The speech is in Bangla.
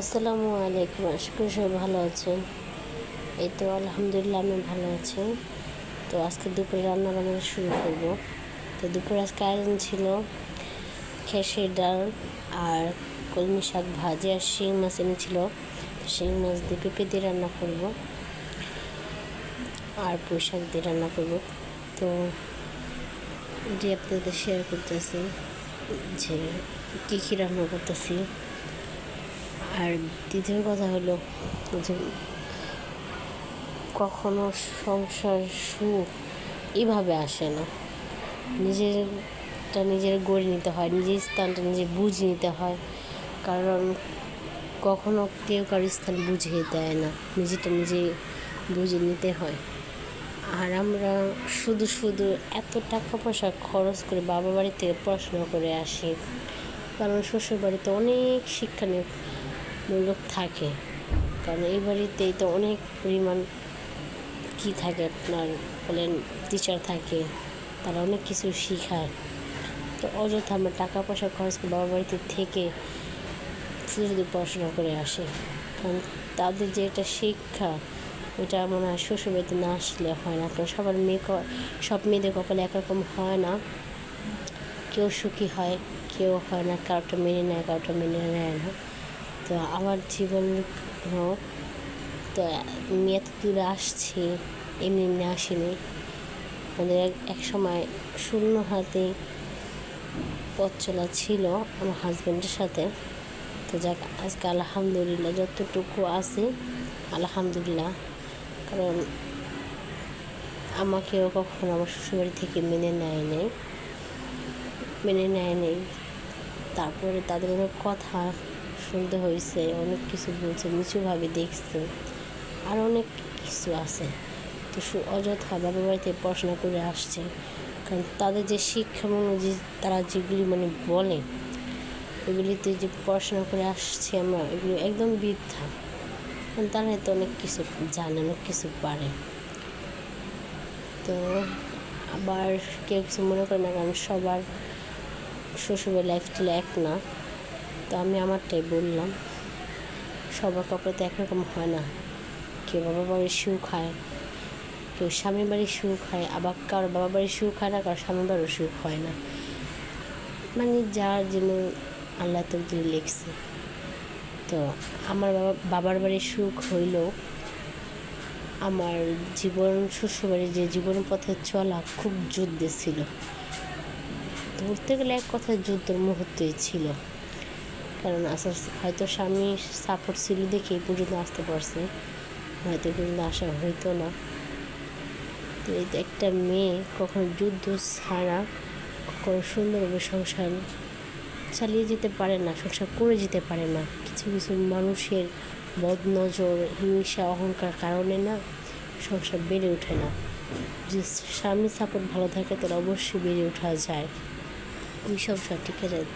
আসসালামু আলাইকুম, আশা করি সবাই ভালো আছেন। এই তো আলহামদুলিল্লাহ আমি ভালো আছি। তো আজকে দুপুরে রান্না বান্না শুরু করব। তো দুপুরে আজকে আয়োজন ছিল খেসের ডাল আর কলমি শাক ভাজি আর শিং মাছ এনেছিল। শিং মাছ দিয়ে পেঁপে দিয়ে রান্না করব আর পুঁই শাক দিয়ে রান্না করব। তো এটি আপনাদের শেয়ার করতেছি যে কী রান্না করতেছি। আর দ্বিতীয় কথা হলো যে কখনো সংসার সুখ এভাবে আসে না, নিজের গড়ে নিতে হয়, নিজের স্থানটা নিজে বুঝে নিতে হয়। কারণ কখনো কেউ কারোর স্থান বুঝিয়ে দেয় না, নিজেটা নিজে বুঝে নিতে হয়। আর আমরা শুধু এত টাকা পয়সা খরচ করে বাবা বাড়ি থেকে পড়াশোনা করে আসি, কারণ শ্বশুর বাড়িতে অনেক শিক্ষামূলক থাকে। কারণ এই বাড়িতেই তো অনেক পরিমাণ কী থাকে, আপনার বলেন টিচার থাকে, তারা অনেক কিছু শেখায়। তো অযথা আমরা টাকা পয়সা খরচ করে বাবা বাড়িতে থেকে শুধু পড়াশোনা করে আসে। কারণ তাদের যে একটা শিক্ষা, ওইটা মনে হয় শ্বশুরবাড়িতে না আসলে হয় না। কারণ সব মেয়েদের কপালে একরকম হয় না, কেউ সুখী হয়, কেউ হয় না, কারোটা মেনে নেয়, কারোটা মেনে নেয় না। তো আমার জীবন তো আমি এত দূরে আসছি, এমনি আসিনি। আমাদের এক সময় শূন্য হাতে পথ চলা ছিল আমার হাজব্যান্ডের সাথে। তো যাক, আজকে আলহামদুলিল্লাহ যতটুকু আছে আলহামদুলিল্লাহ। কারণ আমাকেও কখনো আমার শ্বশুরবাড়ি থেকে মেনে নেয় নেই। তারপরে তাদের অনেক কথা শুনতে হয়েছে, অনেক কিছু বলছে, নিচুভাবে দেখছে, আর অনেক কিছু আছে। তো অযথা বাবা বাড়িতে পড়াশোনা করে আসছে। কারণ তাদের যে শিক্ষা যে তারা যেগুলি বলে, ওইগুলিতে যে পড়াশোনা করে আসছে আমরা, এগুলো একদম বৃদ্ধা। কারণ তারা তো অনেক কিছু জানে, অনেক কিছু পারে। তো আবার কেউ কিছু মনে করে না, কারণ সবার শ্বশুরের লাইফস্টাইল এক না। তো আমি আমারটাই বললাম, সবার কপালে তো একরকম হয় না। কেউ বাবা বাড়ির সুখ খায়, কেউ স্বামীর বাড়ির সুখ খায়, আবার কারো বাবা বাড়ির সুখ হয় না, কারো স্বামীর বাড়ির সুখ হয় না। যার জন্য আল্লাহ তকদিরে লিখছে। তো আমার বাবার বাড়ির সুখ হইলেও আমার শ্বশুরবাড়ির যে জীবন পথে চলা খুব যুদ্ধে ছিল। ধরতে গেলে এক কথায় যুদ্ধের মুহূর্তই ছিল। কারণ হয়তো স্বামী সাপোর্ট ছিল দেখে এই পর্যন্ত আসতে পারছে, হয়তো পর্যন্ত আসা হইতো না। তো একটা মেয়ে কখনো যুদ্ধ ছাড়া কখনো সুন্দরভাবে সংসার চালিয়ে যেতে পারে না, সংসার করে যেতে পারে না। কিছু মানুষের বদনজর, হিংসা, অহংকার কারণে না সংসার বেড়ে ওঠে না। যে স্বামী সাপোর্ট ভালো থাকে তাহলে অবশ্যই বেড়ে ওঠা যায়, ওই সংসার টিকে যায়।